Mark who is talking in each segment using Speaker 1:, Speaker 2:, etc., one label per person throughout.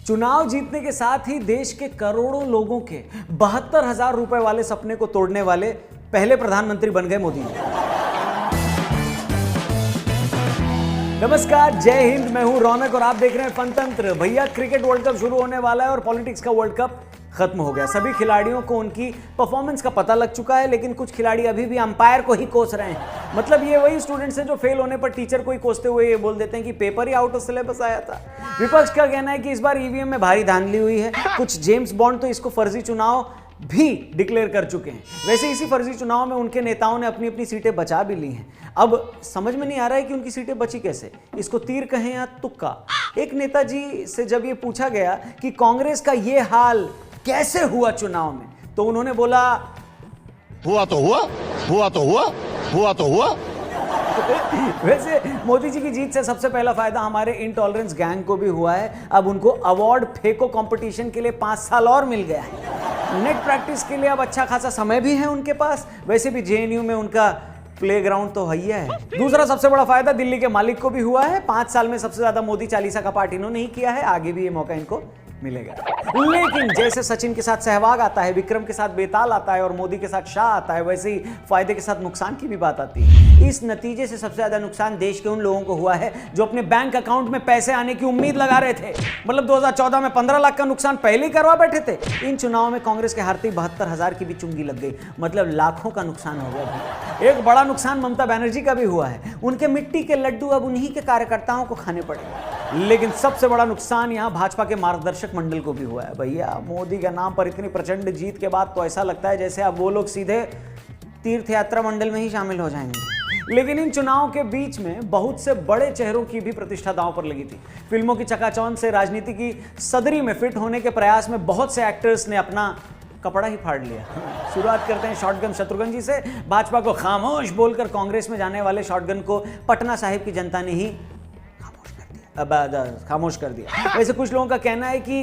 Speaker 1: चुनाव जीतने के साथ ही देश के करोड़ों लोगों के 72,000 रुपए वाले सपने को तोड़ने वाले पहले प्रधानमंत्री बन गए मोदी। नमस्कार, जय हिंद। मैं हूं रौनक और आप देख रहे हैं फनतंत्र। भैया, क्रिकेट वर्ल्ड कप शुरू होने वाला है और पॉलिटिक्स का वर्ल्ड कप खत्म हो गया। सभी खिलाड़ियों को उनकी परफॉर्मेंस का पता लग चुका है, लेकिन कुछ खिलाड़ी अभी भी अंपायर को ही कोस रहे हैं। मतलब ये वही स्टूडेंट्स हैं जो फेल होने पर टीचर को ही कोसते हुए ये बोल देते हैं कि paper he out of syllabus आया था। विपक्ष का कहना है कि इस बार ईवीएम में भारी धांधली हुई है। कुछ जेम्स बॉन्ड तो इसको फर्जी चुनाव भी डिक्लेयर कर चुके हैं। वैसे इसी फर्जी चुनाव में उनके नेताओं ने अपनी अपनी सीटें बचा भी ली हैं। अब समझ में नहीं आ रहा है कि उनकी सीटें बची कैसे, इसको तीर कहें या तुक्का। एक नेताजी से जब ये पूछा गया कि कांग्रेस का ये हाल कैसे हुआ चुनाव में, तो उन्होंने बोला,
Speaker 2: हुआ तो हुआ, हुआ तो हुआ, हुआ तो हुआ।
Speaker 1: वैसे मोदी जी की जीत से सबसे पहला फायदा हमारे इनटॉलरेंस गैंग को भी हुआ है। अब उनको अवार्ड फेंको कंपटीशन के लिए 5 साल और मिल गया है। नेट प्रैक्टिस के लिए अब अच्छा खासा समय भी है उनके पास। वैसे भी जेएनयू में उनका प्लेग्राउंड तो है। दूसरा सबसे बड़ा फायदा दिल्ली के मालिक को भी हुआ है। 5 साल में सबसे ज्यादा मोदी चालीसा का पाठ इन्होंने ही किया है। आगे भी ये मौका इनको मिलेगा। लेकिन जैसे सचिन के साथ सहवाग आता है, विक्रम के साथ बेताल आता है और मोदी के साथ शाह आता है, वैसे ही फायदे के साथ नुकसान की भी बात आती है। इस नतीजे से सबसे ज्यादा नुकसान देश के उन लोगों को हुआ है जो अपने बैंक अकाउंट में पैसे आने की उम्मीद लगा रहे थे। मतलब 2014 में 15 लाख का नुकसान पहले ही करवा बैठे थे। इन चुनाव में कांग्रेस के हारते 72,000 की भी चुंगी लग गई। मतलब लाखों का नुकसान हो गया। एक बड़ा नुकसान ममता बनर्जी का भी हुआ है। उनके मिट्टी के लड्डू अब उन्हीं के कार्यकर्ताओं को खाने पड़े। लेकिन सबसे बड़ा नुकसान यहां भाजपा के मार्गदर्शक मंडल को भी हुआ है। भैया, मोदी के नाम पर इतनी प्रचंड जीत के बाद तो ऐसा लगता है जैसे अब वो लोग सीधे तीर्थ यात्रा मंडल में ही शामिल हो जाएंगे। लेकिन इन चुनावों के बीच में बहुत से बड़े चेहरों की भी प्रतिष्ठा दांव पर लगी थी। फिल्मों की चकाचौंध से राजनीति की सदरी में फिट होने के प्रयास में बहुत से एक्टर्स ने अपना कपड़ा ही फाड़ लिया। शुरुआत करते हैं शॉटगन शत्रुघ्न जी से। भाजपा को खामोश बोलकर कांग्रेस में जाने वाले शॉटगन को पटना साहिब की जनता ने ही खामोश कर दिया। वैसे कुछ लोगों का कहना है कि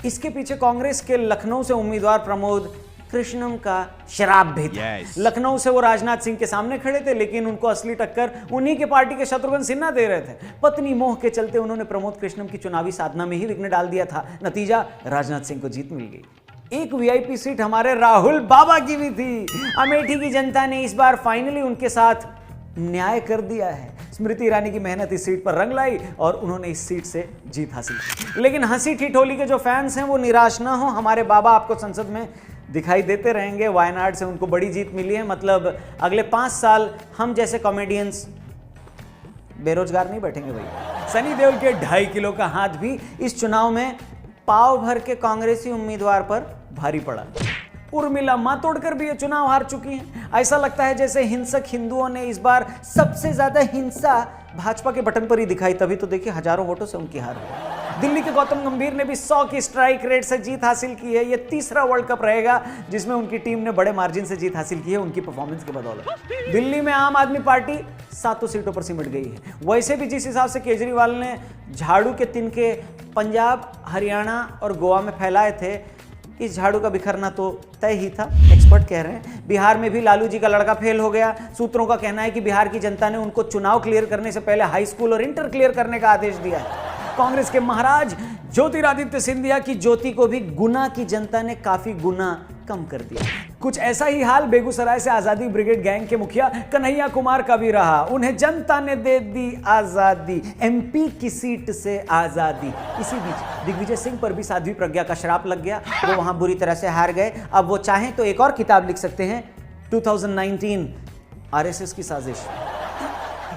Speaker 1: इसके पीछे कांग्रेस के लखनऊ से उम्मीदवार प्रमोद कृष्णम का शराब भी था। लखनऊ से वो राजनाथ सिंह के सामने खड़े थे, लेकिन उनको असली टक्कर उन्हीं के पार्टी के शत्रुघ्न सिन्हा दे रहे थे। पत्नी मोह के चलते उन्होंने प्रमोद कृष्णम की चुनावी साधना में ही विघ्न डाल दिया था। नतीजा, राजनाथ सिंह को जीत मिल गई। एक वीआईपी सीट हमारे राहुल बाबा की भी थी। अमेठी की जनता ने इस बार फाइनली उनके साथ न्याय कर दिया है। स्मृति ईरानी की मेहनत इस सीट पर रंग लाई और उन्होंने इस सीट से जीत हासिल की। लेकिन हंसी ठिठोली के जो फैंस हैं वो निराश ना हो। हमारे बाबा आपको संसद में दिखाई देते रहेंगे। वायनाड से उनको बड़ी जीत मिली है। मतलब अगले 5 साल हम जैसे कॉमेडियंस बेरोजगार नहीं बैठेंगे भैया। सनी देओल के 2.5 किलो का हाथ भी इस चुनाव में पाव भर के कांग्रेसी उम्मीदवार पर भारी पड़ा। उर्मिला मां तोड़कर भी ये चुनाव हार चुकी हैं। ऐसा लगता है जैसे हिंसक हिंदुओं ने इस बार सबसे ज्यादा हिंसा भाजपा के बटन पर ही दिखाई। तभी तो देखिए हजारों वोटों से उनकी हार हुई। दिल्ली के गौतम गंभीर ने भी 100 की स्ट्राइक रेट से जीत हासिल की है। ये तीसरा वर्ल्ड कप रहेगा जिसमें उनकी टीम ने बड़े मार्जिन से जीत हासिल की है उनकी परफॉर्मेंस की बदौलत। दिल्ली में आम आदमी पार्टी 7 सीटों पर सिमट गई है। वैसे भी जिस हिसाब से केजरीवाल ने झाड़ू के तिनके पंजाब, हरियाणा और गोवा में फैलाए थे, इस झाड़ू का बिखरना तो तय ही था। एक्सपर्ट कह रहे हैं बिहार में भी लालू जी का लड़का फेल हो गया। सूत्रों का कहना है कि बिहार की जनता ने उनको चुनाव क्लियर करने से पहले हाई स्कूल और इंटर क्लियर करने का आदेश दिया है। कांग्रेस के महाराज ज्योतिरादित्य सिंधिया की ज्योति को भी गुना की जनता ने काफी गुना कम कर दिया। कुछ ऐसा ही हाल बेगूसराय से आजादी ब्रिगेड गैंग के मुखिया कन्हैया कुमार का भी रहा। उन्हें जनता ने दे दी आजादी, एमपी की सीट से आजादी। इसी बीच दिग्विजय सिंह पर भी साध्वी प्रज्ञा का श्राप लग गया। वो वहां बुरी तरह से हार गए। अब वो चाहें तो एक और किताब लिख सकते हैं, 2019 आरएसएस की साजिश।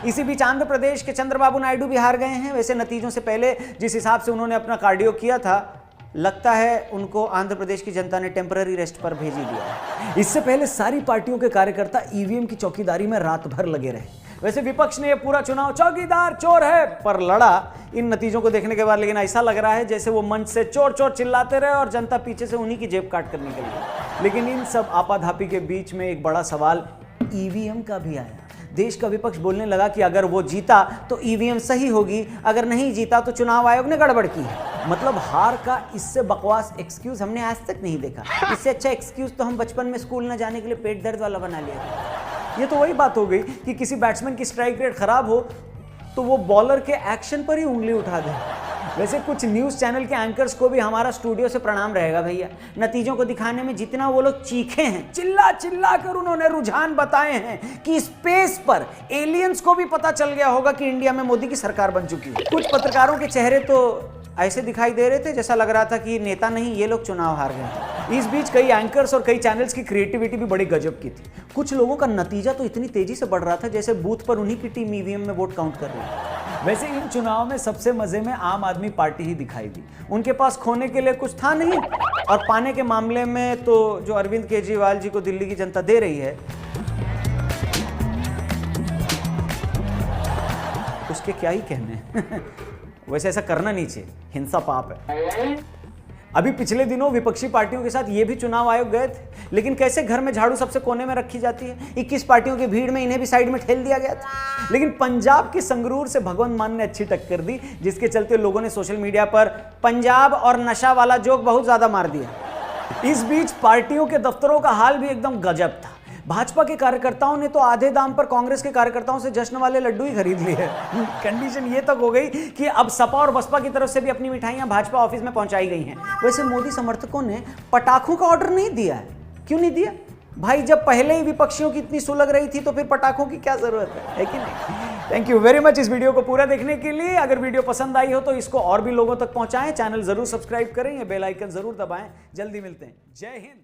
Speaker 1: इसी बीच आंध्र प्रदेश के चंद्रबाबू नायडू भी हार गए हैं। वैसे नतीजों से पहले जिस हिसाब से उन्होंने अपना कार्डियो किया था, लगता है उनको आंध्र प्रदेश की जनता ने टेम्पररी रेस्ट पर भेज ही दिया। इससे पहले सारी पार्टियों के कार्यकर्ता ईवीएम की चौकीदारी में रात भर लगे रहे। वैसे विपक्ष ने यह पूरा चुनाव चौकीदार चोर है पर लड़ा इन नतीजों को देखने के बाद। लेकिन ऐसा लग रहा है जैसे वो मंच से चोर चोर चिल्लाते रहे और जनता पीछे से उन्हीं की जेब काट कर निकल गई। लेकिन इन सब आपाधापी के बीच में एक बड़ा सवाल ईवीएम का भी आया। देश का विपक्ष बोलने लगा कि अगर वो जीता तो ईवीएम सही होगी, अगर नहीं जीता तो चुनाव आयोग ने गड़बड़ की है। मतलब हार का इससे बकवास एक्सक्यूज हमने आज तक नहीं देखा। इससे अच्छा एक्सक्यूज तो हम बचपन में स्कूल न जाने के लिए पेट दर्द वाला बना लिया था। ये तो वही बात हो गई कि किसी बैट्समैन की स्ट्राइक रेट खराब हो तो वो बॉलर के एक्शन पर ही उंगली उठा दे। वैसे कुछ न्यूज चैनल के एंकर्स को भी हमारा स्टूडियो से प्रणाम रहेगा भैया। नतीजों को दिखाने में जितना वो लोग चीखे हैं, चिल्ला चिल्ला कर उन्होंने रुझान बताए हैं कि स्पेस पर एलियंस को भी पता चल गया होगा कि इंडिया में मोदी की सरकार बन चुकी है। कुछ पत्रकारों के चेहरे तो ऐसे दिखाई दे रहे थे जैसा लग रहा था कि नेता नहीं, ये लोग चुनाव हार गए। इस बीच कई एंकर्स और कई चैनल्स की क्रिएटिविटी भी बड़ी गजब की थी। कुछ लोगों का नतीजा तो इतनी तेजी से बढ़ रहा था जैसे बूथ पर उन्हीं की टीम ईवीएम में वोट काउंट कर रही है। वैसे इन चुनाव में सबसे मजे में आम आदमी पार्टी ही दिखाई दी। उनके पास खोने के लिए कुछ था नहीं और पाने के मामले में तो जो अरविंद केजरीवाल जी को दिल्ली की जनता दे रही है उसके क्या ही कहने। वैसे ऐसा करना नहीं चाहिए, हिंसा पाप है। अभी पिछले दिनों विपक्षी पार्टियों के साथ ये भी चुनाव आयोग गए थे, लेकिन कैसे घर में झाड़ू सबसे कोने में रखी जाती है, 21 पार्टियों की भीड़ में इन्हें भी साइड में ठेल दिया गया था। लेकिन पंजाब के संगरूर से भगवंत मान ने अच्छी टक्कर दी, जिसके चलते लोगों ने सोशल मीडिया पर पंजाब और नशा वाला जोक बहुत ज्यादा मार दिया। इस बीच पार्टियों के दफ्तरों का हाल भी एकदम गजब था। भाजपा के कार्यकर्ताओं ने तो आधे दाम पर कांग्रेस के कार्यकर्ताओं से जश्न वाले लड्डू ही खरीद लिए। कंडीशन ये तक हो गई कि अब सपा और बसपा की तरफ से भी अपनी मिठाइयां भाजपा ऑफिस में पहुंचाई गई हैं। वैसे मोदी समर्थकों ने पटाखों का ऑर्डर नहीं दिया है। क्यों नहीं दिया भाई? जब पहले ही विपक्षियों की इतनी सुलग रही थी तो फिर पटाखों की क्या जरूरत है कि नहीं? थैंक यू वेरी मच इस वीडियो को पूरा देखने के लिए। अगर वीडियो पसंद आई हो तो इसको और भी लोगों तक पहुंचाएं, चैनल जरूर सब्सक्राइब करें, ये बेल आइकन जरूर दबाएं। जल्दी मिलते हैं। जय हिंद।